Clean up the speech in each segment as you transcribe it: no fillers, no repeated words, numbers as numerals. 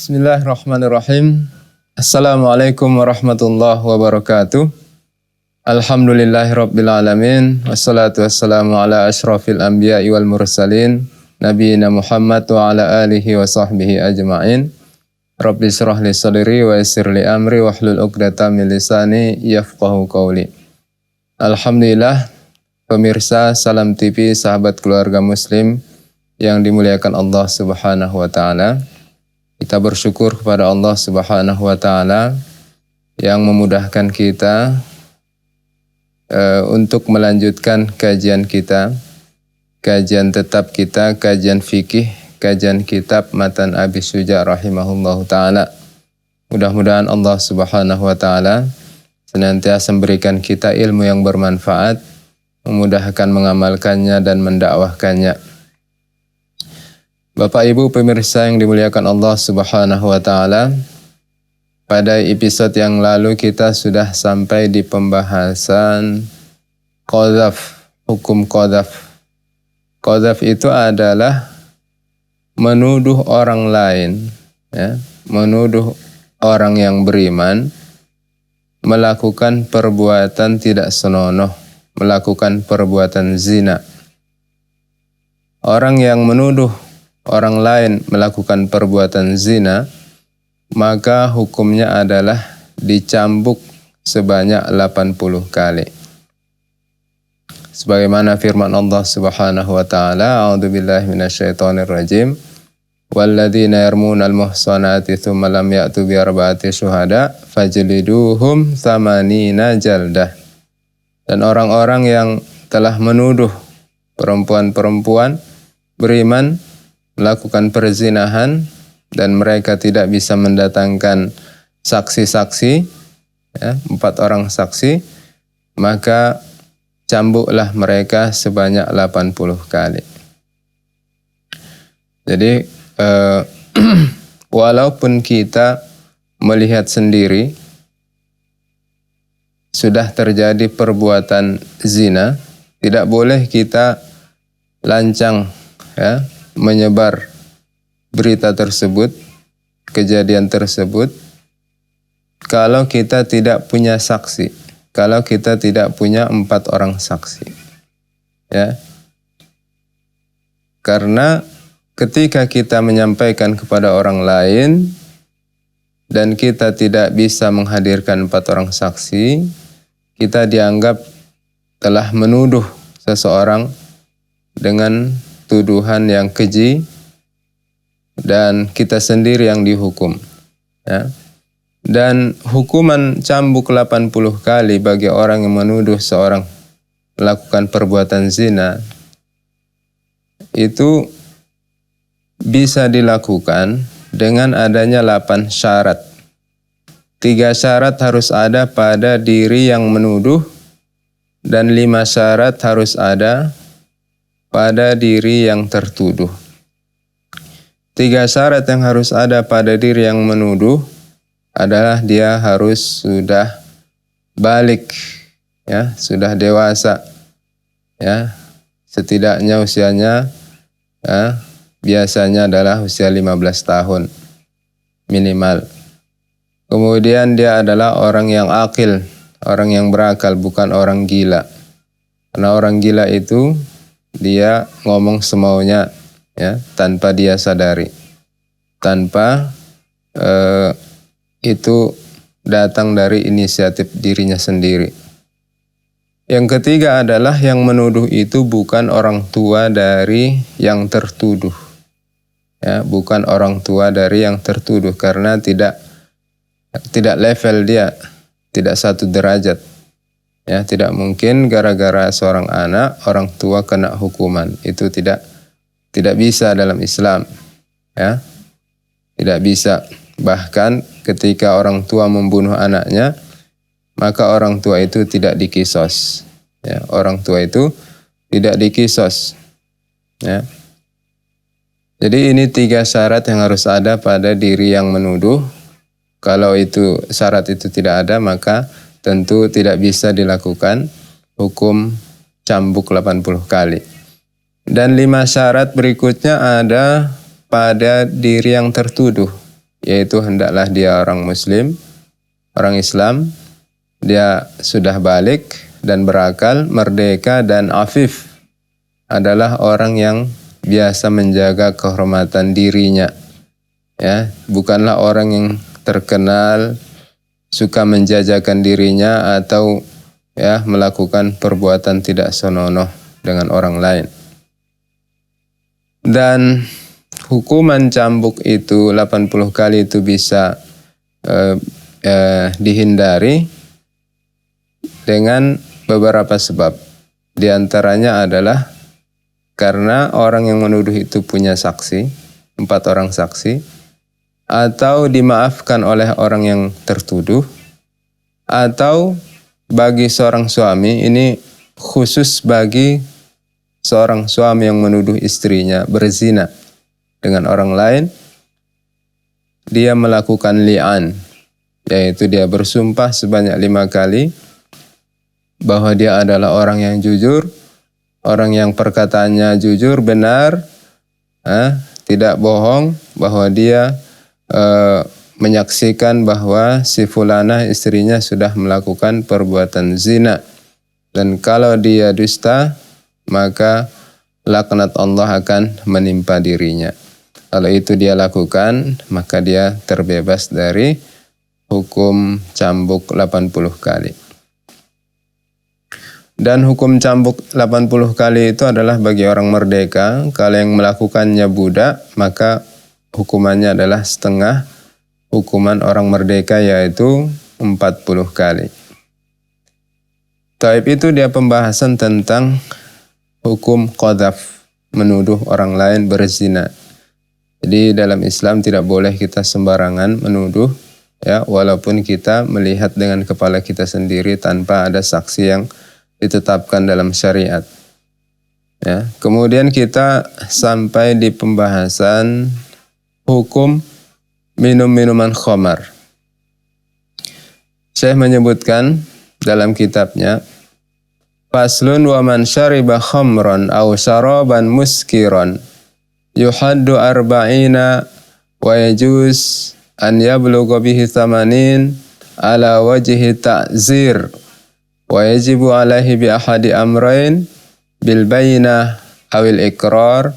Bismillahirrahmanirrahim. Assalamualaikum warahmatullahi wabarakatuh. Alhamdulillahirabbil alamin. Wassalatu wassalamu ala asyrafil anbiya'i wal mursalin nabiyina Muhammad wa ala alihi wa sahbihi ajma'in. Rabbi shrah li sadri wa yassir li amri wahlul 'uqdatam min lisani yafqahu qawli. Alhamdulillah, pemirsa Salam TV, sahabat keluarga muslim yang dimuliakan Allah Subhanahu wa taala. Kita bersyukur kepada Allah Subhanahu wa taala yang memudahkan kita untuk melanjutkan kajian kita, kajian tetap kita, kajian fikih, kajian kitab Matan Abi Syuja' rahimahullahu taala. Mudah-mudahan Allah Subhanahu wa taala senantiasa memberikan kita ilmu yang bermanfaat, memudahkan mengamalkannya dan mendakwahkannya. Bapak Ibu pemirsa yang dimuliakan Allah Subhanahu wa taala, pada episode yang lalu kita sudah sampai di pembahasan qadzaf, hukum qadzaf. Qadzaf itu adalah menuduh orang lain, ya, menuduh orang yang beriman melakukan perbuatan tidak senonoh, melakukan perbuatan zina. Orang yang menuduh orang lain melakukan perbuatan zina, maka hukumnya adalah dicambuk sebanyak 80 kali. Sebagaimana firman Allah Subhanahu wa taala, a'udzubillahi minasyaitonir rajim, walladzina yarmunal muhsanati tsumma lam ya'tu bi arba'ati syuhada fajliduhum tsamanina jaldah. Dan orang-orang yang telah menuduh perempuan-perempuan beriman melakukan perzinahan dan mereka tidak bisa mendatangkan saksi-saksi, ya, 4 orang saksi, maka cambuklah mereka sebanyak 80 kali. Jadi walaupun kita melihat sendiri sudah terjadi perbuatan zina, tidak boleh kita lancang, ya, menyebar berita tersebut, kejadian tersebut, kalau kita tidak punya saksi, kalau kita tidak punya 4 orang saksi, ya. Karena ketika kita menyampaikan kepada orang lain dan kita tidak bisa menghadirkan 4 orang saksi, kita dianggap telah menuduh seseorang dengan tuduhan yang keji dan kita sendiri yang dihukum, ya. Dan hukuman cambuk 80 kali bagi orang yang menuduh seorang melakukan perbuatan zina itu bisa dilakukan dengan adanya 8 syarat. 3 syarat harus ada pada diri yang menuduh dan 5 syarat harus ada pada diri yang tertuduh. 3 syarat yang harus ada pada diri yang menuduh adalah dia harus sudah balik, ya, sudah dewasa, ya, setidaknya usianya, ya, biasanya adalah usia 15 tahun minimal. Kemudian dia adalah orang yang akil, orang yang berakal, bukan orang gila. Karena orang gila itu dia ngomong semaunya, ya, tanpa dia sadari, tanpa itu datang dari inisiatif dirinya sendiri. Yang ketiga adalah yang menuduh itu bukan orang tua dari yang tertuduh, ya, bukan orang tua dari yang tertuduh, karena tidak level dia, tidak satu derajat. Ya, tidak mungkin gara-gara seorang anak orang tua kena hukuman. Itu tidak bisa dalam Islam, ya. Tidak bisa. Bahkan ketika orang tua membunuh anaknya, maka orang tua itu tidak dikisos, ya. Orang tua itu tidak dikisos, ya. Jadi ini 3 syarat yang harus ada pada diri yang menuduh. Kalau itu syarat itu tidak ada, maka tentu tidak bisa dilakukan hukum cambuk 80 kali. Dan 5 syarat berikutnya ada pada diri yang tertuduh. yaitu hendaklah dia orang muslim, orang Islam, dia sudah balik dan berakal, merdeka dan afif, adalah orang yang biasa menjaga kehormatan dirinya. Ya, bukanlah orang yang terkenal suka menjajakan dirinya atau ya melakukan perbuatan tidak senonoh dengan orang lain. Dan hukuman cambuk itu 80 kali itu bisa dihindari dengan beberapa sebab. Di antaranya adalah karena orang yang menuduh itu punya saksi, 4 orang saksi, atau dimaafkan oleh orang yang tertuduh, atau bagi seorang suami, ini khusus bagi seorang suami yang menuduh istrinya berzina dengan orang lain, dia melakukan li'an, yaitu dia bersumpah sebanyak 5 kali bahwa dia adalah orang yang jujur, orang yang perkataannya jujur, benar, tidak bohong, bahwa dia menyaksikan bahwa si fulanah istrinya sudah melakukan perbuatan zina. Dan kalau dia dusta, maka laknat Allah akan menimpa dirinya. Kalau itu dia lakukan, maka dia terbebas dari hukum cambuk 80 kali. Dan hukum cambuk 80 kali itu adalah bagi orang merdeka. Kalau yang melakukannya budak, maka hukumannya adalah setengah hukuman orang merdeka, yaitu 40 kali. Taib itu dia pembahasan tentang hukum qadzaf, menuduh orang lain berzina. Jadi dalam Islam tidak boleh kita sembarangan menuduh, ya, walaupun kita melihat dengan kepala kita sendiri tanpa ada saksi yang ditetapkan dalam syariat. Ya, kemudian kita sampai di pembahasan hukum minum minuman khamar. Syekh menyebutkan dalam kitabnya, faslun wa man syariba khamran aw syaraban muskiran yuhaddu arba'ina wa yajuz an yablugha bihi thamanin ala wajhi ta'zir wa yajibu alaihi bi ahadi amrain bil bayyinah awil iqrar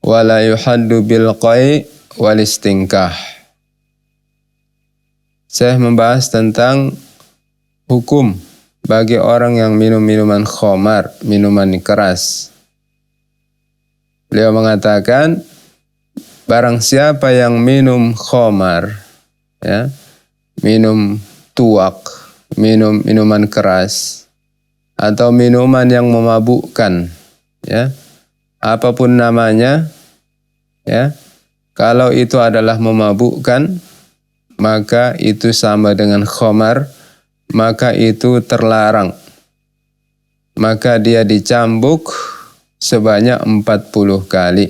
wa la yuhaddu bil qai' wal istinkah. Saya membahas tentang hukum bagi orang yang minum minuman khamar, minuman keras. Beliau mengatakan, barang siapa yang minum khamar, ya, minum tuak, minum minuman keras, atau minuman yang memabukkan, ya, apapun namanya, ya, kalau itu adalah memabukkan, maka itu sama dengan khamar, maka itu terlarang. Maka dia dicambuk sebanyak 40 kali.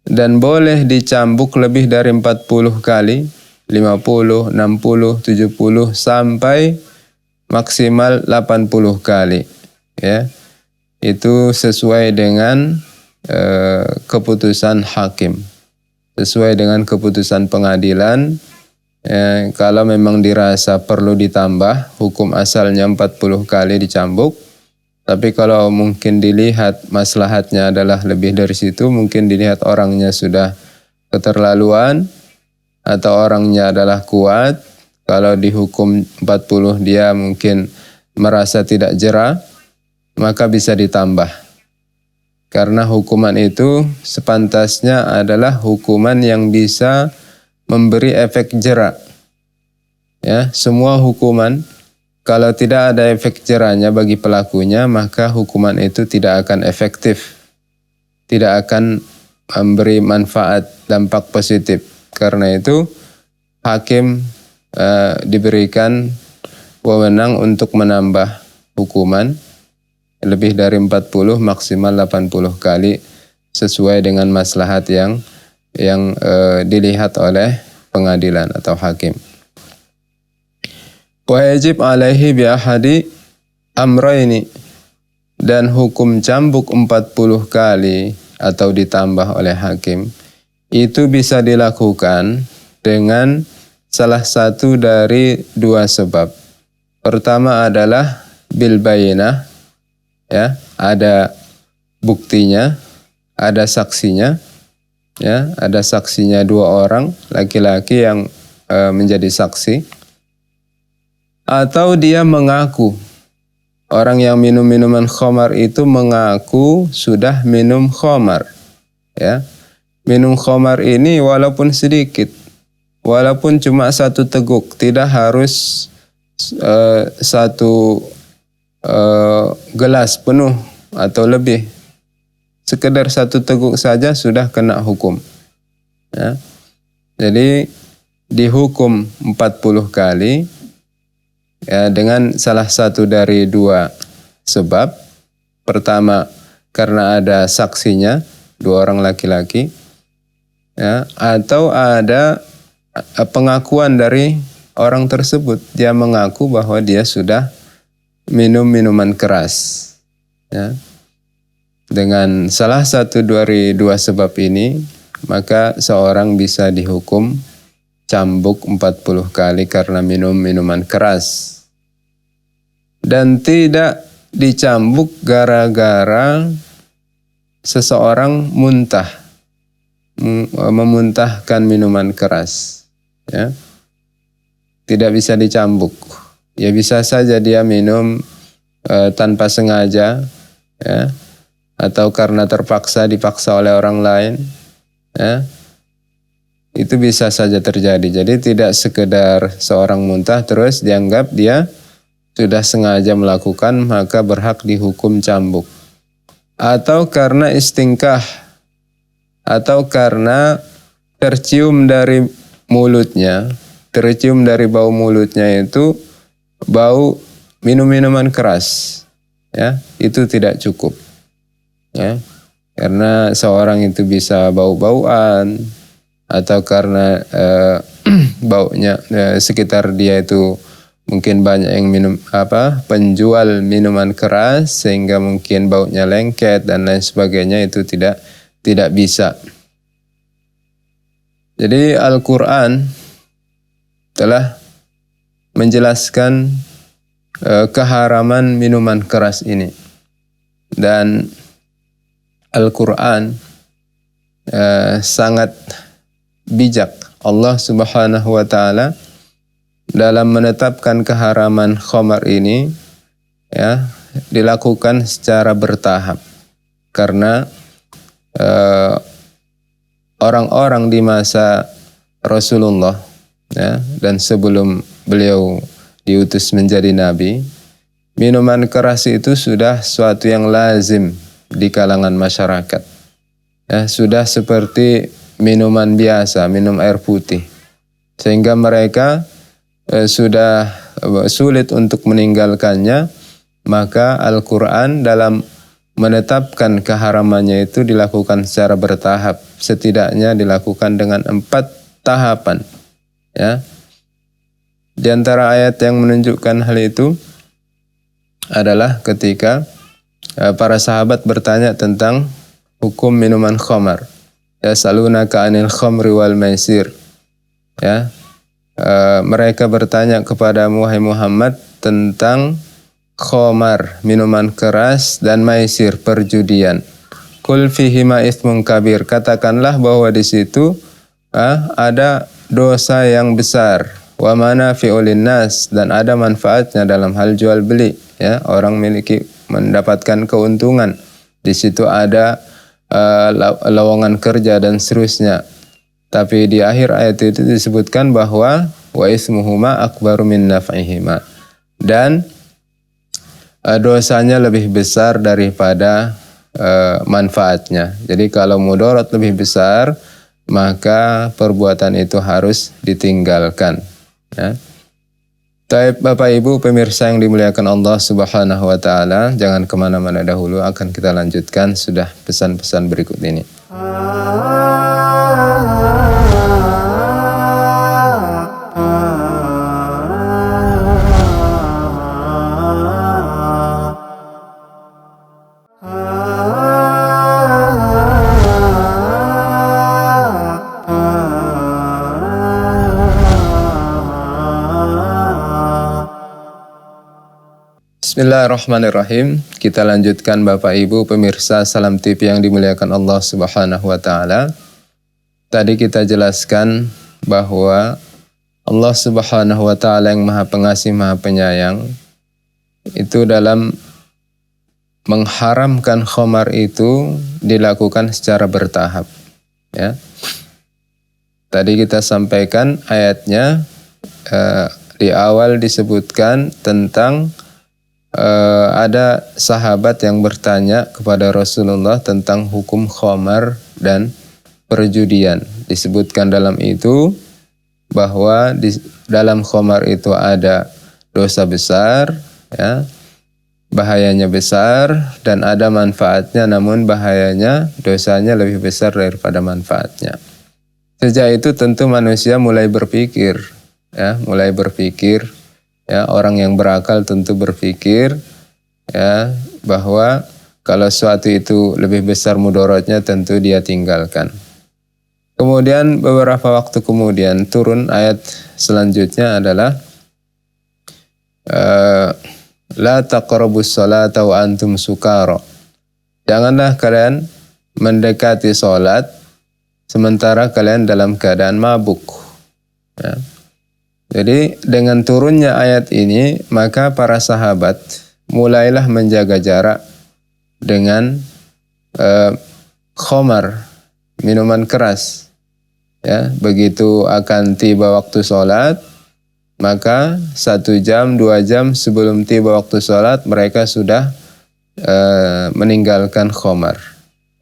Dan boleh dicambuk lebih dari 40 kali, 50, 60, 70, sampai maksimal 80 kali. Ya. Itu sesuai dengan keputusan hakim. Sesuai dengan keputusan pengadilan. Kalau memang dirasa perlu ditambah, hukum asalnya 40 kali dicambuk. Tapi kalau mungkin dilihat maslahatnya adalah lebih dari situ, mungkin dilihat orangnya sudah keterlaluan atau orangnya adalah kuat, kalau dihukum 40 dia mungkin merasa tidak jera, maka bisa ditambah. Karena hukuman itu sepantasnya adalah hukuman yang bisa memberi efek jera. Ya, semua hukuman kalau tidak ada efek jeranya bagi pelakunya, maka hukuman itu tidak akan efektif. Tidak akan memberi manfaat, dampak positif. Karena itu hakim diberikan wewenang untuk menambah hukuman lebih dari 40, maksimal 80 kali sesuai dengan maslahat yang dilihat oleh pengadilan atau hakim. Wajib alaihi bi ahadi amraini, dan hukum cambuk 40 kali atau ditambah oleh hakim itu bisa dilakukan dengan salah satu dari dua sebab. Pertama adalah bil bayinah, ya, ada buktinya, ada saksinya, ya, ada saksinya dua orang laki-laki yang menjadi saksi, atau dia mengaku. Orang yang minum minuman khamar itu mengaku sudah minum khamar, ya. Minum khamar ini walaupun sedikit, walaupun cuma satu teguk, tidak harus satu gelas penuh atau lebih. Sekedar satu teguk saja sudah kena hukum, ya. Jadi dihukum 40 kali, ya, dengan salah satu dari dua sebab. Pertama, karena ada saksinya, dua orang laki-laki, ya, atau ada pengakuan dari orang tersebut. Dia mengaku bahwa dia sudah minum minuman keras, ya. Dengan salah satu dari dua sebab ini, maka seorang bisa dihukum cambuk 40 kali karena minum minuman keras. Dan tidak dicambuk gara-gara seseorang memuntahkan minuman keras, ya. Tidak bisa dicambuk. Ya bisa saja dia minum tanpa sengaja, ya, atau karena dipaksa oleh orang lain, ya. Itu bisa saja terjadi. Jadi tidak sekedar seorang muntah terus dianggap dia sudah sengaja melakukan, maka berhak dihukum cambuk. Atau karena istingkah, atau karena tercium dari mulutnya, tercium dari bau mulutnya itu bau minum-minuman keras, ya, itu tidak cukup, ya. Karena seorang itu bisa bau-bauan, atau karena baunya sekitar dia itu mungkin banyak yang penjual minuman keras sehingga mungkin baunya lengket dan lain sebagainya, itu tidak bisa. Jadi Al-Quran telah menjelaskan keharaman minuman keras ini, dan Al-Quran sangat bijak. Allah Subhanahu wa Ta'ala dalam menetapkan keharaman khamar ini, ya, dilakukan secara bertahap, karena orang-orang di masa Rasulullah, ya, dan sebelum beliau diutus menjadi nabi, minuman keras itu sudah suatu yang lazim di kalangan masyarakat, ya, sudah seperti minuman biasa, minum air putih, sehingga mereka sudah sulit untuk meninggalkannya. Maka Al-Quran dalam menetapkan keharamannya itu dilakukan secara bertahap, setidaknya dilakukan dengan 4 tahapan, ya. Di antara ayat yang menunjukkan hal itu adalah ketika para sahabat bertanya tentang hukum minuman khamar. Yasalunaka 'anil khamri wal maisir, ya. Mereka bertanya kepadamu, wahai Muhammad, tentang khamar, minuman keras, dan maisir, perjudian. Qul fihima itsmun kabir, katakanlah bahwa di situ ada dosa yang besar, wa manafi'ul linnas, dan ada manfaatnya dalam hal jual beli, ya, orang mendapatkan keuntungan. Di situ ada lowongan kerja dan seterusnya. Tapi di akhir ayat itu disebutkan bahwa wa ismuhuma akbaru min naf'ihima, dan dosanya lebih besar daripada manfaatnya. Jadi kalau mudarat lebih besar, maka perbuatan itu harus ditinggalkan, ya. Baik Bapak Ibu pemirsa yang dimuliakan Allah Subhanahu wa Ta'ala, jangan kemana-mana dahulu, akan kita lanjutkan sudah pesan-pesan berikut ini. Bismillahirrahmanirrahim. Kita lanjutkan Bapak Ibu pemirsa Salam TV yang dimuliakan Allah Subhanahu wa taala. Tadi kita jelaskan bahwa Allah Subhanahu wa taala yang Maha Pengasih, Maha Penyayang itu dalam mengharamkan khamar itu dilakukan secara bertahap, ya. Tadi kita sampaikan ayatnya di awal disebutkan tentang ada sahabat yang bertanya kepada Rasulullah tentang hukum khamar dan perjudian. Disebutkan dalam itu bahwa di dalam khamar itu ada dosa besar, ya, bahayanya besar, dan ada manfaatnya, namun bahayanya, dosanya lebih besar daripada manfaatnya. Sejak itu tentu manusia mulai berpikir, ya, ya, orang yang berakal tentu berpikir, ya, bahwa kalau suatu itu lebih besar mudaratnya tentu dia tinggalkan. Kemudian beberapa waktu kemudian turun ayat selanjutnya adalah la taqrabus salata wa antum sukara. Janganlah kalian mendekati salat sementara kalian dalam keadaan mabuk, ya. Jadi dengan turunnya ayat ini, maka para sahabat mulailah menjaga jarak dengan khamar, minuman keras. Ya, begitu akan tiba waktu sholat, maka 1 jam, 2 jam sebelum tiba waktu sholat, mereka sudah meninggalkan khamar.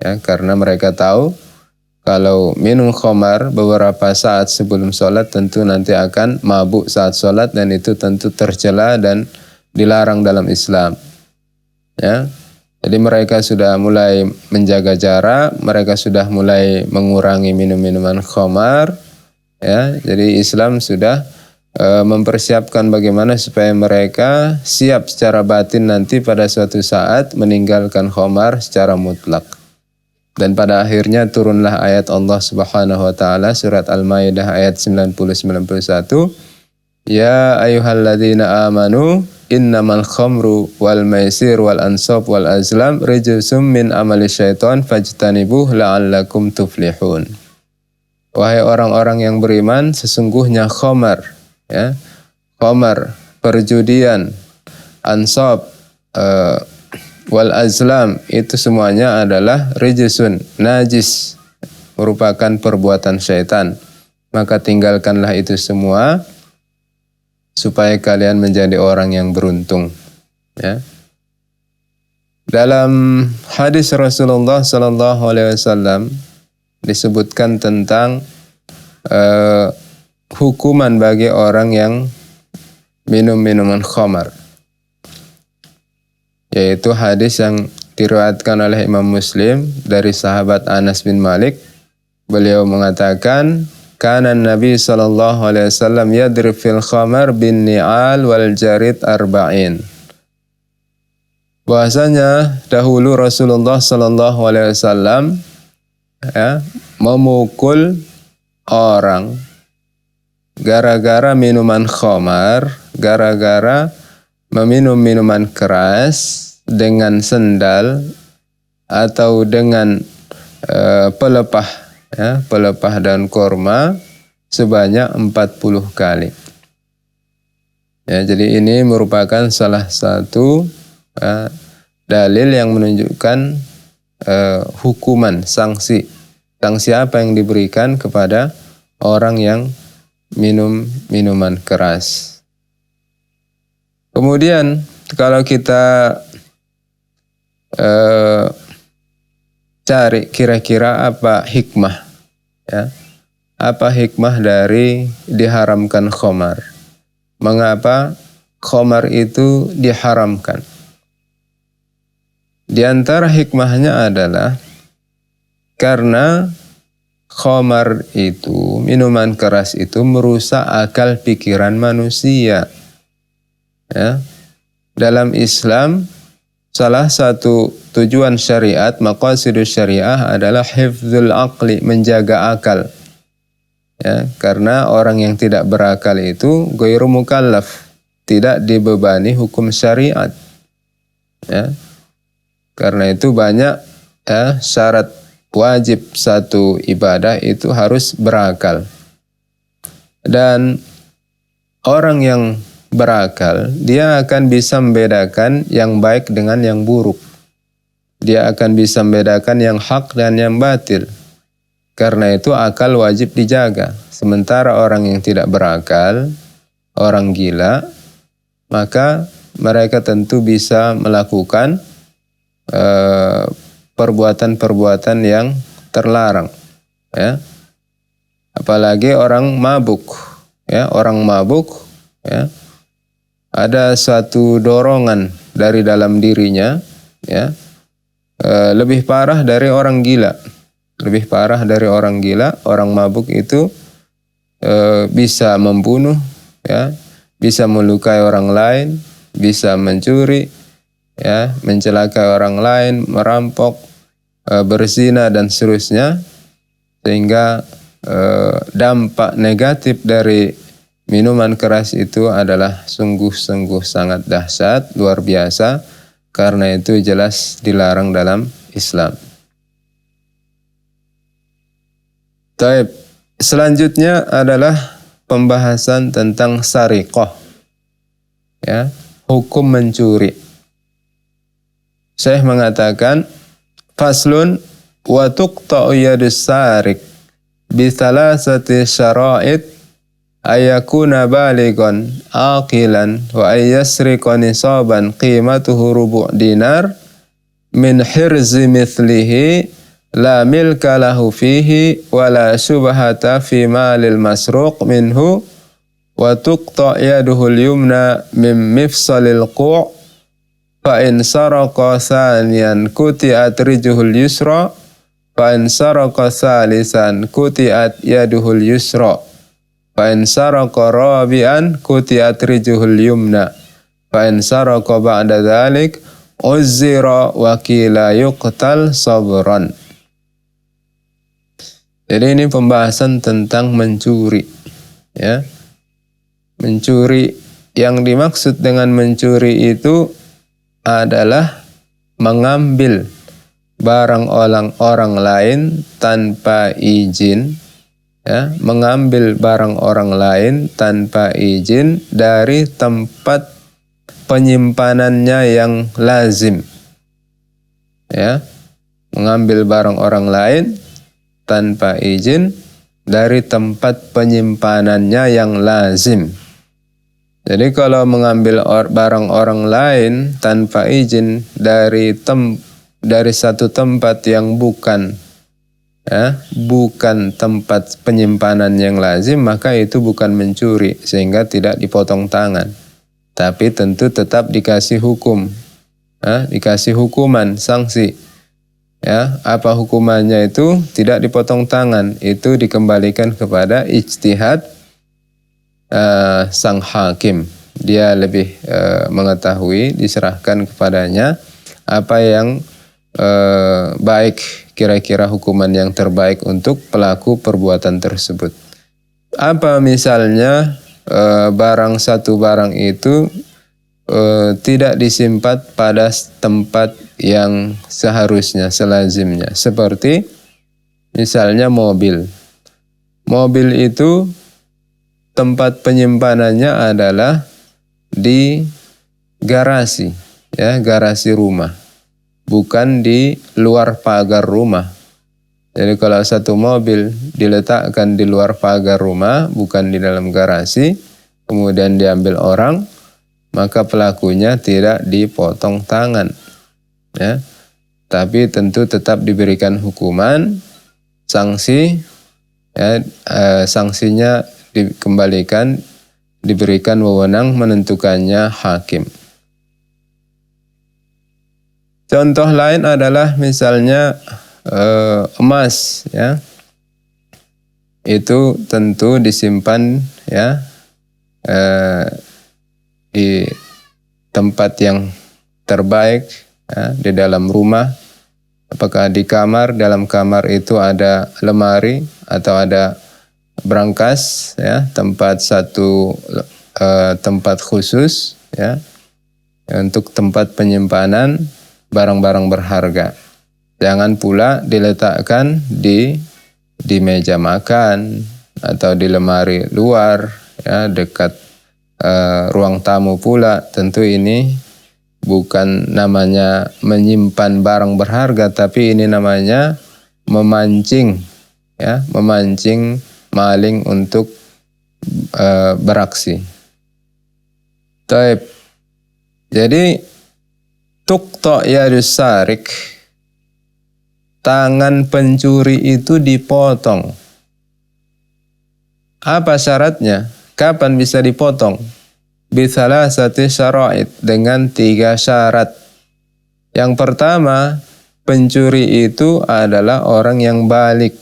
Ya, karena mereka tahu kalau minum khamar beberapa saat sebelum sholat tentu nanti akan mabuk saat sholat, dan itu tentu tercela dan dilarang dalam Islam. Ya, jadi mereka sudah mulai menjaga jarak, mereka sudah mulai mengurangi minum-minuman khamar. Ya, jadi Islam sudah mempersiapkan bagaimana supaya mereka siap secara batin nanti pada suatu saat meninggalkan khamar secara mutlak. Dan pada akhirnya turunlah ayat Allah Subhanahu wa taala surat Al-Maidah ayat 90-91. Ya ayyuhalladzina amanu innamal khamru wal maisir wal ansab wal azlam rijsum min amali syaitan fajtanibuh la'allakum tuflihun. Wahai orang-orang yang beriman, sesungguhnya khamar, ya, khamar, perjudian, ansab, wal azlam, itu semuanya adalah rijsun, najis, merupakan perbuatan syaitan. Maka tinggalkanlah itu semua supaya kalian menjadi orang yang beruntung, ya. Dalam hadis Rasulullah sallallahu alaihi wasallam disebutkan tentang hukuman bagi orang yang minum minuman khamar, yaitu hadis yang diriwayatkan oleh Imam Muslim dari sahabat Anas bin Malik. Beliau mengatakan, kana Nabi sallallahu alaihi wasallam yadrib fil khamar bin ni'al wal jarid arba'in. Bahasanya dahulu Rasulullah sallallahu alaihi wasallam, ya, memukul orang gara-gara minuman khamar, gara-gara meminum minuman keras dengan sendal atau dengan pelepah, ya, pelepah dan korma sebanyak 40 kali. Ya, jadi ini merupakan salah satu dalil yang menunjukkan hukuman, sanksi apa yang diberikan kepada orang yang minum minuman keras. Kemudian kalau kita cari kira-kira apa hikmah, ya, apa hikmah dari diharamkan khamar? Mengapa khamar itu diharamkan? Di antara hikmahnya adalah karena khamar itu, minuman keras itu merusak akal pikiran manusia. Ya. Dalam Islam, salah satu tujuan syariat, maqasidus syariah adalah hifdzul aqli, menjaga akal. Ya, karena orang yang tidak berakal itu ghairu mukallaf, tidak dibebani hukum syariat. ya. Karena itu banyak ya, syarat wajib satu ibadah itu harus berakal. Dan orang yang berakal, dia akan bisa membedakan yang baik dengan yang buruk. Dia akan bisa membedakan yang hak dan yang batil. Karena itu akal wajib dijaga. Sementara orang yang tidak berakal, orang gila, maka mereka tentu bisa melakukan perbuatan-perbuatan yang terlarang. Ya. Apalagi orang mabuk. Ya, orang mabuk, ya, ada suatu dorongan dari dalam dirinya, ya, lebih parah dari orang gila. Lebih parah dari orang gila. Orang mabuk itu bisa membunuh, ya, bisa melukai orang lain, bisa mencuri, ya, mencelakai orang lain, merampok, berzina dan seterusnya. Sehingga dampak negatif dari minuman keras itu adalah sungguh-sungguh sangat dahsyat, luar biasa. Karena itu jelas dilarang dalam Islam. Taib. Selanjutnya adalah pembahasan tentang sariqah. Ya, hukum mencuri. Syekh mengatakan, faslun wa tuqta'u yadus sariq bi thalathati syara'id ayakuna baligan aqilan wa ayyasriqa nisaban qimatuhu rubu' dinar min hirzi mithlihi la milka lahu fihi wa la syubhata fi malil masruq minhu wa tuqta' yaduhul yumna min mifsalil qu' fa in saraqa thaniyan kuti'at rijuhul yusra fa in saraqa thalisan kuti'at yaduhul yusra fa in saraqa rabi'an kuti'at rijuhul yumna fa in saraqa ba'da dhalik uzzira wa qila yuqtal sabran. Jadi ini pembahasan tentang mencuri, ya. Mencuri, yang dimaksud dengan mencuri itu adalah mengambil barang orang lain tanpa izin, ya, mengambil barang orang lain tanpa izin dari tempat penyimpanannya yang lazim, ya, mengambil barang orang lain tanpa izin dari tempat penyimpanannya yang lazim. Jadi kalau mengambil barang orang lain tanpa izin dari satu tempat yang bukan, ya, bukan tempat penyimpanan yang lazim, maka itu bukan mencuri, sehingga tidak dipotong tangan. Tapi tentu tetap dikasih hukum, ya, dikasih hukuman, sanksi. Ya, apa hukumannya itu? Tidak dipotong tangan, itu dikembalikan kepada ijtihad sang hakim. Dia lebih mengetahui, diserahkan kepadanya apa yang baik, kira-kira hukuman yang terbaik untuk pelaku perbuatan tersebut. Apa misalnya satu barang itu tidak disimpan pada tempat yang seharusnya, selazimnya. Seperti misalnya mobil. Mobil itu tempat penyimpanannya adalah di garasi, ya, garasi rumah, bukan di luar pagar rumah. Jadi kalau satu mobil diletakkan di luar pagar rumah, bukan di dalam garasi, kemudian diambil orang, maka pelakunya tidak dipotong tangan, ya, tapi tentu tetap diberikan hukuman, sanksi, ya, sanksinya dikembalikan, diberikan wewenang menentukannya hakim. Contoh lain adalah misalnya emas, ya, itu tentu disimpan, ya, di tempat yang terbaik, ya, di dalam rumah. Apakah di kamar? Dalam kamar itu ada lemari atau ada brankas, ya, tempat khusus, ya, untuk tempat penyimpanan barang-barang berharga. Jangan pula diletakkan di meja makan atau di lemari luar, ya, dekat ruang tamu pula. Tentu ini bukan namanya menyimpan barang berharga, tapi ini namanya memancing, ya, memancing maling untuk beraksi. Taib. Jadi tuqta yadus sarik, tangan pencuri itu dipotong. Apa syaratnya? Kapan bisa dipotong? Bithalasati syara'id, dengan 3 syarat. Yang pertama, pencuri itu adalah orang yang balik.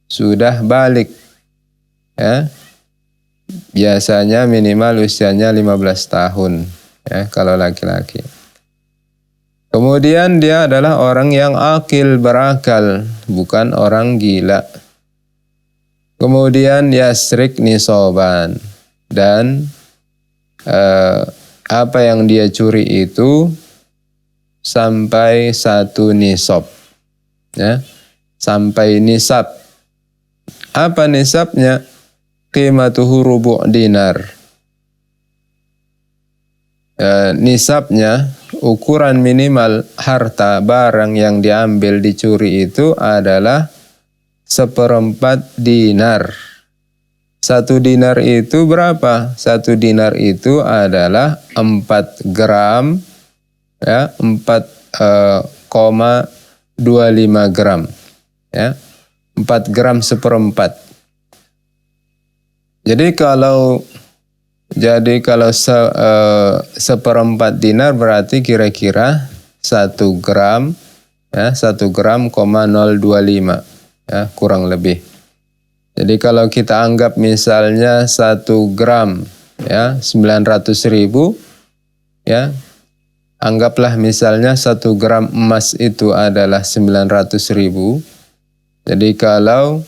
Sudah balik. Ya. Biasanya minimal usianya 15 tahun, ya, kalau laki-laki. Kemudian dia adalah orang yang akil, berakal, bukan orang gila. Kemudian yasrik nisoban, dan apa yang dia curi itu sampai 1 nisab, ya, sampai nisab. Apa nisabnya? Qimatuhu rubu' dinar. Nisabnya, ukuran minimal harta barang yang diambil dicuri itu adalah 1/4 dinar. 1 dinar itu berapa? 1 dinar itu adalah 4 gram, ya, 4,25 gram, ya, 4 gram 1/4. Jadi kalau 1/4 dinar berarti kira-kira 1 gram, ya, 1 gram, 0,025, ya, kurang lebih. Jadi kalau kita anggap misalnya 1 gram, ya, 900.000, ya, anggaplah misalnya 1 gram emas itu adalah 900.000. Jadi kalau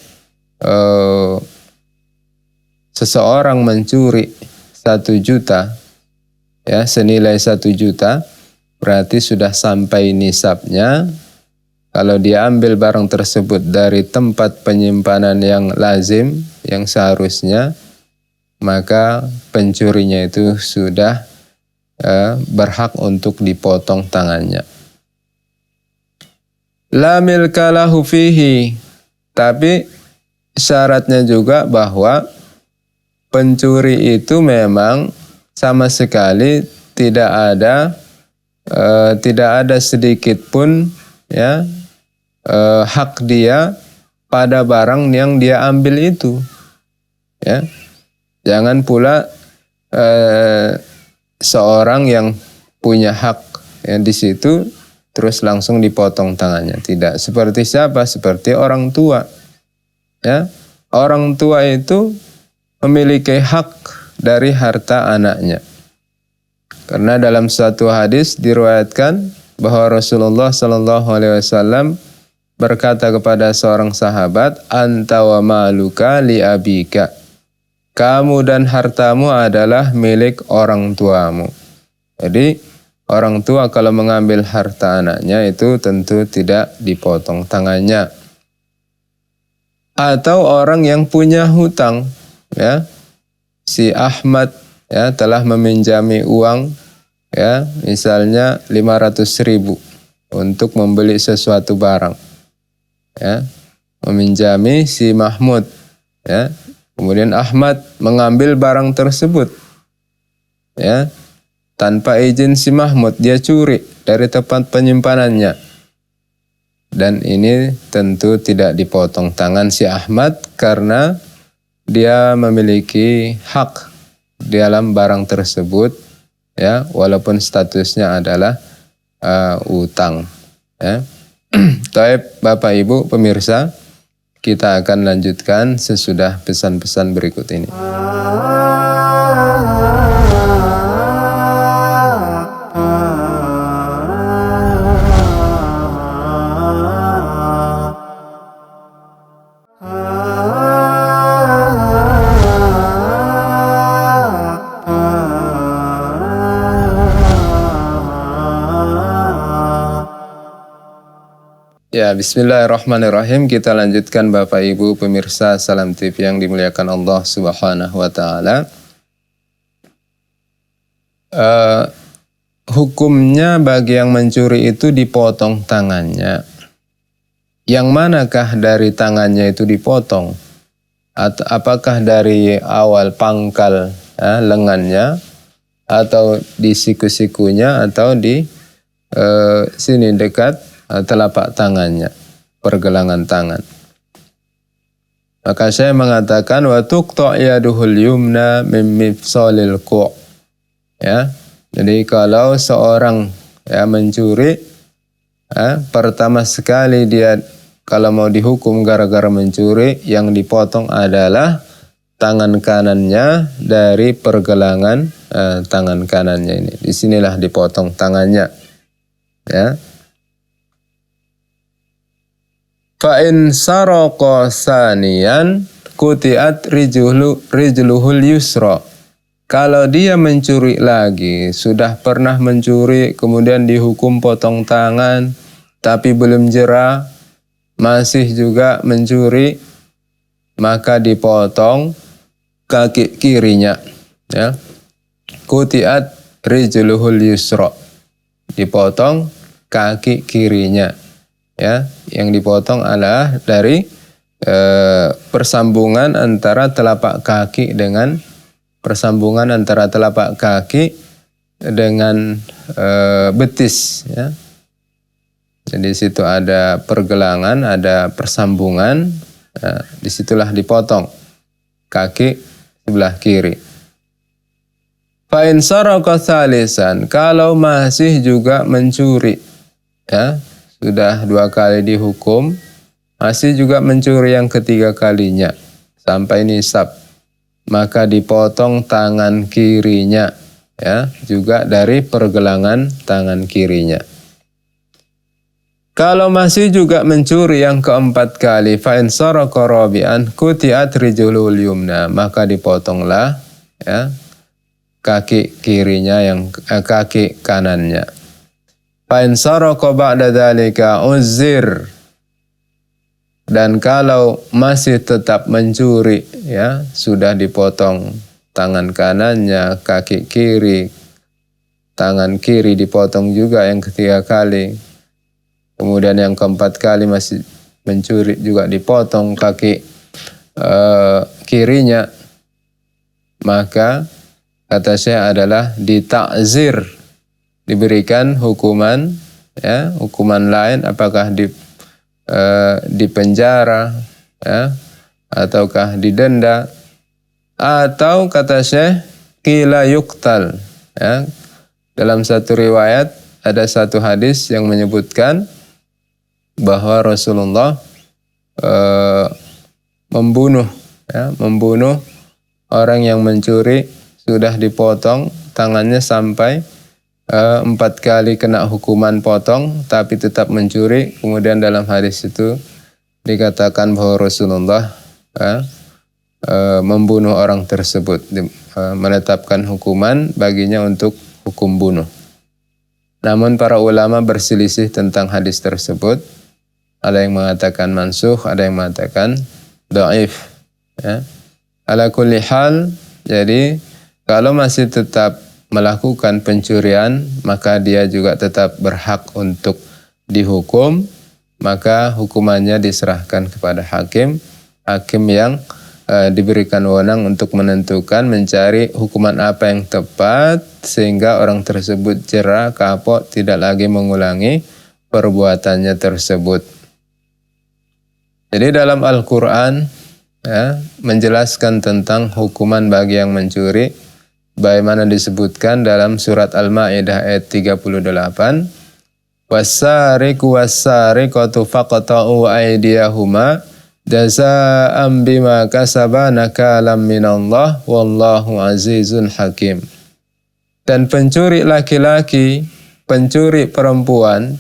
seseorang mencuri 1 juta, ya, senilai 1 juta, berarti sudah sampai nisabnya. Kalau dia ambil barang tersebut dari tempat penyimpanan yang lazim, yang seharusnya, maka pencurinya itu sudah berhak untuk dipotong tangannya. La milka lahu fihi, tapi syaratnya juga bahwa pencuri itu memang sama sekali tidak ada sedikit pun, ya, hak dia pada barang yang dia ambil itu, ya. Jangan pula seorang yang punya hak, ya, di situ terus langsung dipotong tangannya. Tidak. Seperti siapa? Seperti orang tua, ya. Orang tua itu memiliki hak dari harta anaknya. Karena dalam suatu hadis diriwayatkan bahwa Rasulullah SAW berkata kepada seorang sahabat, "Anta wa maluka li abika." Kamu dan hartamu adalah milik orang tuamu. Jadi orang tua kalau mengambil harta anaknya itu tentu tidak dipotong tangannya. Atau orang yang punya hutang, ya, si Ahmad, ya, telah meminjami uang, ya, misalnya 500.000 untuk membeli sesuatu barang, ya, meminjami si Mahmud, ya, kemudian Ahmad mengambil barang tersebut, ya, tanpa izin si Mahmud, dia curi dari tempat penyimpanannya, dan ini tentu tidak dipotong tangan si Ahmad karena dia memiliki hak dalam barang tersebut, ya, walaupun statusnya adalah utang, ya. Taib, Bapak Ibu pemirsa, kita akan lanjutkan sesudah pesan-pesan berikut ini. Ya, bismillahirrahmanirrahim. Kita lanjutkan Bapak Ibu pemirsa Salam TV yang dimuliakan Allah Subhanahu wa taala. Hukumnya bagi yang mencuri itu dipotong tangannya. Yang manakah dari tangannya itu dipotong? Atau apakah dari awal pangkal lengannya, atau di siku-sikunya, atau di sini dekat telapak tangannya, pergelangan tangan. Maka saya mengatakan wa tuqta' yaduhul yumna min mifsalil qu'. Ya. Jadi kalau seorang mencuri, pertama sekali dia kalau mau dihukum gara-gara mencuri, yang dipotong adalah tangan kanannya dari pergelangan tangan kanannya ini. Disinilah dipotong tangannya. Ya. Fa'in saroko saniyan kutiat rijluhul yusra. Kalau dia mencuri lagi, sudah pernah mencuri, kemudian dihukum potong tangan, tapi belum jera, masih juga mencuri, maka dipotong kaki kirinya. Ya. Kutiat rijluhul yusra. Dipotong kaki kirinya. Ya, yang dipotong adalah dari persambungan antara telapak kaki dengan betis. Ya. Jadi di situ ada pergelangan, ada persambungan. Disitulah dipotong kaki sebelah kiri. Fa'in saraka tsalisan, kalau masih juga mencuri, ya. Sudah 2 kali dihukum, masih juga mencuri yang ketiga kalinya sampai nisab, maka dipotong tangan kirinya, ya, juga dari pergelangan tangan kirinya. Kalau masih juga mencuri yang keempat kali, fa in saraka rabi'an quti'at rijlul yumna, maka dipotonglah, ya, kaki kirinya kaki kanannya. Fa in saraka ba'da dzalika uzir, dan kalau masih tetap mencuri, ya, sudah dipotong tangan kanannya, kaki kiri, tangan kiri dipotong juga yang ketiga kali, kemudian yang keempat kali masih mencuri juga dipotong kaki kirinya, maka kata saya adalah ditakzir, diberikan hukuman, ya, hukuman lain, apakah di penjara, ya, ataukah didenda, atau kata Syekh qila yuqtal, ya. Dalam satu riwayat ada satu hadis yang menyebutkan bahwa Rasulullah membunuh orang yang mencuri, sudah dipotong tangannya sampai 4 kali kena hukuman potong, tapi tetap mencuri. Kemudian dalam hadis itu dikatakan bahwa Rasulullah membunuh orang tersebut, menetapkan hukuman baginya untuk hukum bunuh. Namun para ulama berselisih tentang hadis tersebut. Ada yang mengatakan mansukh, ada yang mengatakan dhaif. Ya. Ala kulli hal, jadi kalau masih tetap melakukan pencurian, maka dia juga tetap berhak untuk dihukum, maka hukumannya diserahkan kepada hakim yang diberikan wewenang untuk menentukan, mencari hukuman apa yang tepat sehingga orang tersebut jera, kapok, tidak lagi mengulangi perbuatannya tersebut. Jadi dalam Al-Quran, ya, menjelaskan tentang hukuman bagi yang mencuri, bagaimana disebutkan dalam surat Al-Maidah ayat 38, was-sariqu was-sariqatu faqta'u aydiyahuma jazaa'an bima kasaba nakalam minallah wallahu azizun hakim. Dan pencuri laki-laki, pencuri perempuan,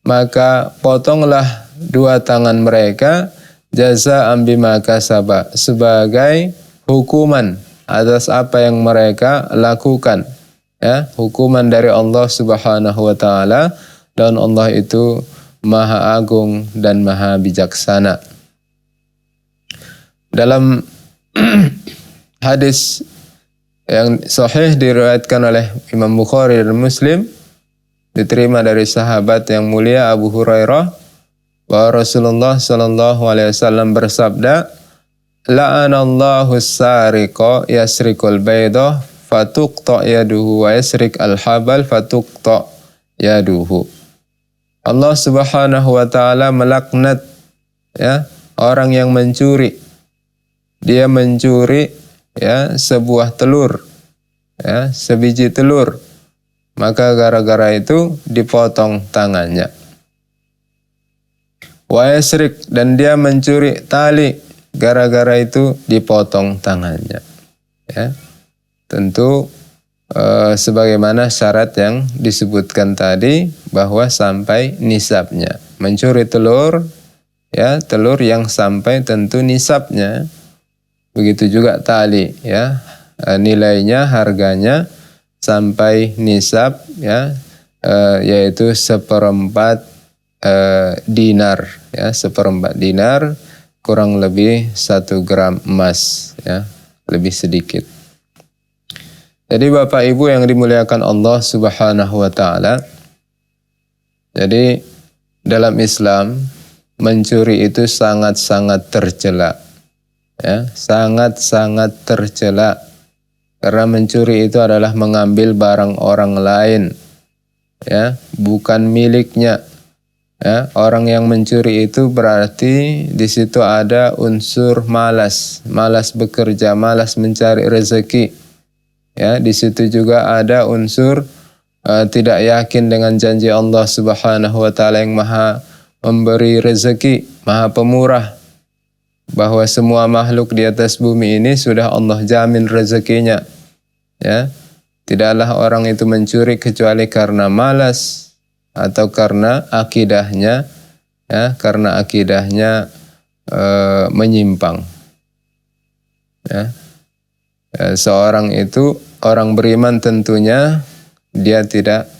maka potonglah 2 tangan mereka jazaa'an bima kasaba, sebagai hukuman atas apa yang mereka lakukan, ya, hukuman dari Allah Subhanahu wa taala, dan Allah itu Maha Agung dan Maha Bijaksana. Dalam hadis yang sahih diriwayatkan oleh Imam Bukhari dan Muslim, diterima dari sahabat yang mulia Abu Hurairah, bahwa Rasulullah sallallahu alaihi wasallam bersabda, "La'anallahu as-sariqa yasriqul baydah fatuqta yaduhu wa yasriq al-habal fatuqta yaduhu." Allah Subhanahu wa taala melaknat ya orang yang mencuri. Dia mencuri ya sebuah telur, ya sebiji telur. Maka gara-gara itu dipotong tangannya. Wa yasriq, dan dia mencuri tali, gara-gara itu dipotong tangannya. Ya. Tentu sebagaimana syarat yang disebutkan tadi, bahwa sampai nisabnya. Mencuri telur, ya telur yang sampai tentu nisabnya. Begitu juga tali, ya nilainya, harganya sampai nisab, ya yaitu 1/4 dinar, ya 1/4 dinar, kurang lebih 1 gram emas, ya lebih sedikit. Jadi Bapak Ibu yang dimuliakan Allah Subhanahu wa taala, jadi dalam Islam mencuri itu sangat-sangat tercela. Ya, sangat-sangat tercela. Karena mencuri itu adalah mengambil barang orang lain. Ya, bukan miliknya. Ya, orang yang mencuri itu berarti di situ ada unsur malas, malas bekerja, malas mencari rezeki. Ya, di situ juga ada unsur tidak yakin dengan janji Allah Subhanahu wa taala yang Maha memberi rezeki, Maha Pemurah, bahwa semua makhluk di atas bumi ini sudah Allah jamin rezekinya. Ya, tidaklah orang itu mencuri kecuali karena malas atau karena akidahnya, ya, karena akidahnya menyimpang. Ya. Seorang itu, orang beriman tentunya dia tidak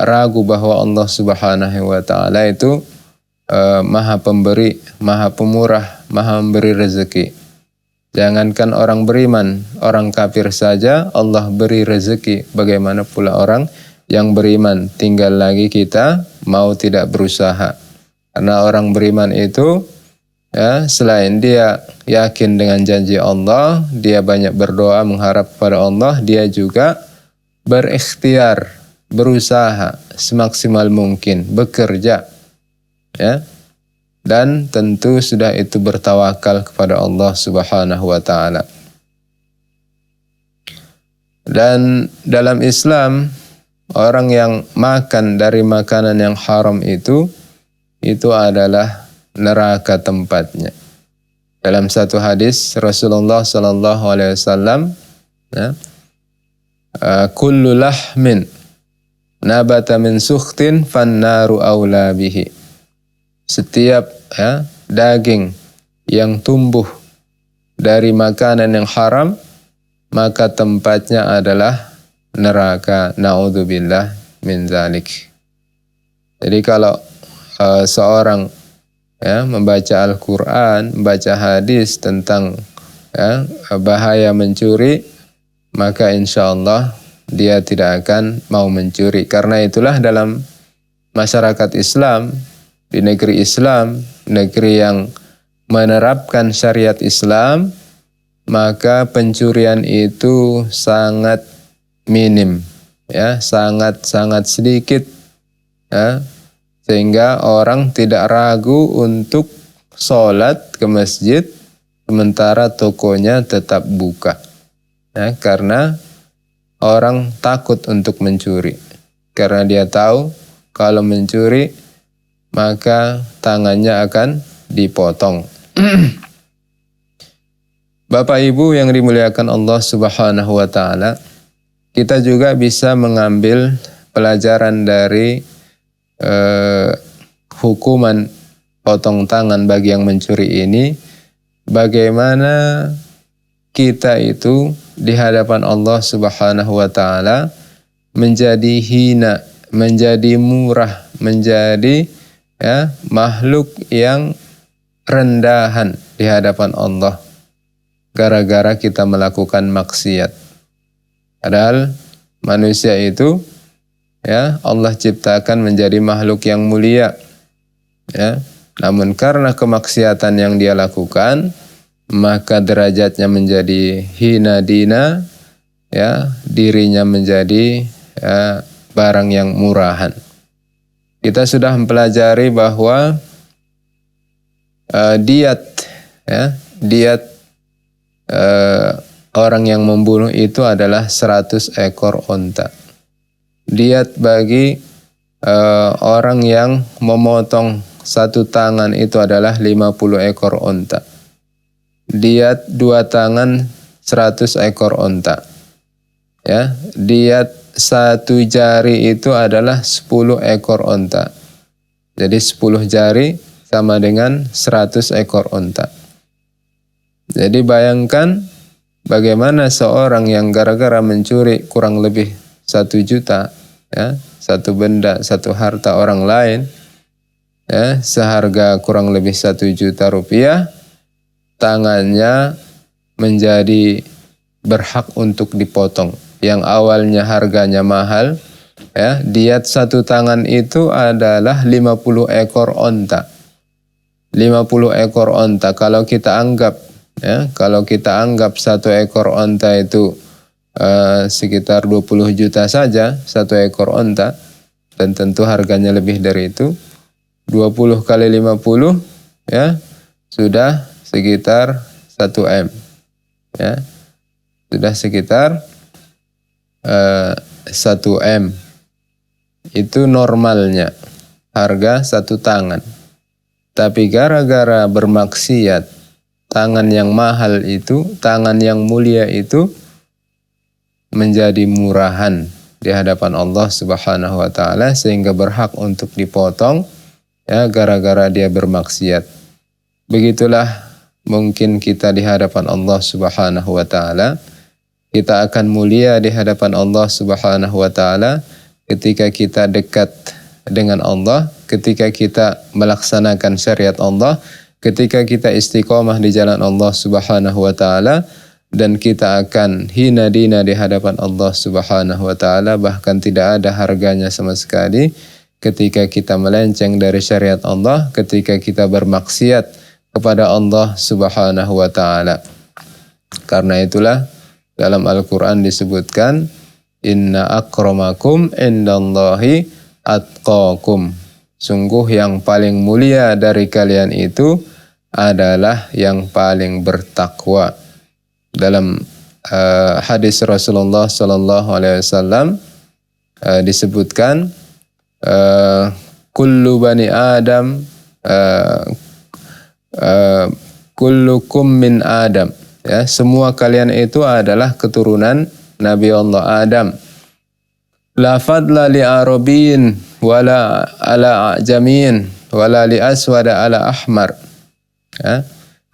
ragu bahwa Allah Subhanahu wa taala itu Maha Pemberi, Maha Pemurah, Maha memberi rezeki. Jangankan orang beriman, orang kafir saja Allah beri rezeki. Bagaimana pula orang yang beriman? Tinggal lagi kita mau tidak berusaha. Karena orang beriman itu, ya, selain dia yakin dengan janji Allah, dia banyak berdoa mengharap kepada Allah, dia juga berikhtiar, berusaha semaksimal mungkin, bekerja, ya. Dan tentu sudah itu bertawakal kepada Allah Subhanahu wa taala. Dan dalam Islam, orang yang makan dari makanan yang haram itu adalah neraka tempatnya. Dalam satu hadis Rasulullah sallallahu alaihi wasallam, ya, kullu lahmin nabata min sukhtin fannaru aula bihi. Setiap, ya, daging yang tumbuh dari makanan yang haram, maka tempatnya adalah neraka. Naudzubillah min zalik. Jadi kalau seorang, ya, membaca Al-Quran, membaca hadis tentang, ya, bahaya mencuri, maka insya Allah dia tidak akan mau mencuri. Karena itulah dalam masyarakat Islam, di negeri Islam, negeri yang menerapkan syariat Islam, maka pencurian itu sangat minim, ya, sangat sedikit, ya, sehingga orang tidak ragu untuk sholat ke masjid sementara tokonya tetap buka, ya, karena orang takut untuk mencuri, karena dia tahu kalau mencuri maka tangannya akan dipotong. Bapak Ibu yang dimuliakan Allah Subhanahu wa taala, kita juga bisa mengambil pelajaran dari hukuman potong tangan bagi yang mencuri ini, bagaimana kita itu di hadapan Allah Subhanahu wa taala menjadi hina, menjadi murah, menjadi makhluk yang rendahan di hadapan Allah gara-gara kita melakukan maksiat. Padahal manusia itu Allah ciptakan menjadi makhluk yang mulia, namun karena kemaksiatan yang dia lakukan, maka derajatnya menjadi hina dina, dirinya menjadi barang yang murahan. Kita sudah mempelajari bahwa diat orang yang membunuh itu adalah 100 ekor onta. Diat bagi orang yang memotong satu tangan itu adalah 50 ekor onta. Diat 2 tangan 100 ekor onta. Diat 1 jari itu adalah 10 ekor onta. Jadi 10 jari sama dengan 100 ekor onta. Jadi bayangkan bagaimana seorang yang gara-gara mencuri kurang lebih 1 juta, satu benda, satu harta orang lain, seharga kurang lebih 1 juta rupiah, tangannya menjadi berhak untuk dipotong. Yang awalnya harganya mahal, diat 1 tangan itu adalah 50 ekor onta. 50 ekor onta, kalau kita anggap kalau kita anggap 1 ekor onta itu sekitar 20 juta saja, 1 ekor onta, dan tentu harganya lebih dari itu, 20 kali 50 sudah sekitar 1 M. Sudah sekitar 1 M. Itu normalnya harga 1 tangan. Tapi gara-gara bermaksiat, tangan yang mahal itu, tangan yang mulia itu menjadi murahan di hadapan Allah Subhanahu wa taala, sehingga berhak untuk dipotong gara-gara dia bermaksiat. Begitulah mungkin kita di hadapan Allah Subhanahu wa taala. Kita akan mulia di hadapan Allah Subhanahu wa taala ketika kita dekat dengan Allah, ketika kita melaksanakan syariat Allah, ketika kita istiqomah di jalan Allah Subhanahu wa taala, dan kita akan hina dina di hadapan Allah Subhanahu wa taala, bahkan tidak ada harganya sama sekali ketika kita melenceng dari syariat Allah, ketika kita bermaksiat kepada Allah Subhanahu wa taala. Karena itulah dalam Al-Quran disebutkan, inna akramakum indallahi atqakum. Sungguh yang paling mulia dari kalian itu adalah yang paling bertakwa. Dalam hadis Rasulullah sallallahu alaihi wasallam disebutkan, kullu bani Adam kullukum min Adam. Semua kalian itu adalah keturunan Nabi Allah Adam. La fadla li Arabin wala ala ajamin wala li aswada ala ahmar.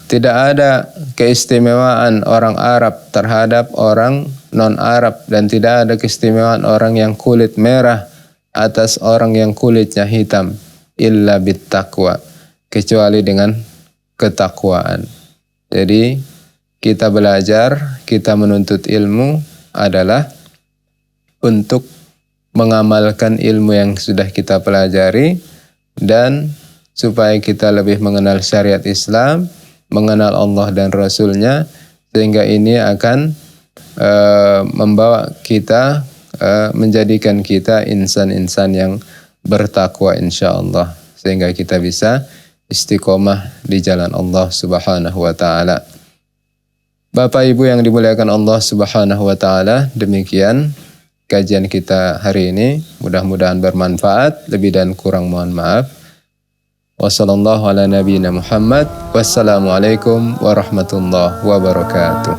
Tidak ada keistimewaan orang Arab terhadap orang non-Arab, dan tidak ada keistimewaan orang yang kulit merah atas orang yang kulitnya hitam, illa bittaqwa, kecuali dengan ketakwaan. Jadi kita belajar, kita menuntut ilmu adalah untuk mengamalkan ilmu yang sudah kita pelajari, dan supaya kita lebih mengenal syariat Islam, mengenal Allah dan Rasul-Nya, sehingga ini akan membawa kita, menjadikan kita insan-insan yang bertakwa insyaallah, sehingga kita bisa istiqomah di jalan Allah Subhanahu wa taala. Bapak Ibu yang dimuliakan Allah Subhanahu wa taala, demikian kajian kita hari ini. Mudah-mudahan bermanfaat, lebih dan kurang mohon maaf. Wassallallahu ala nabiyyina Muhammad. Wassalamualaikum warahmatullahi wabarakatuh.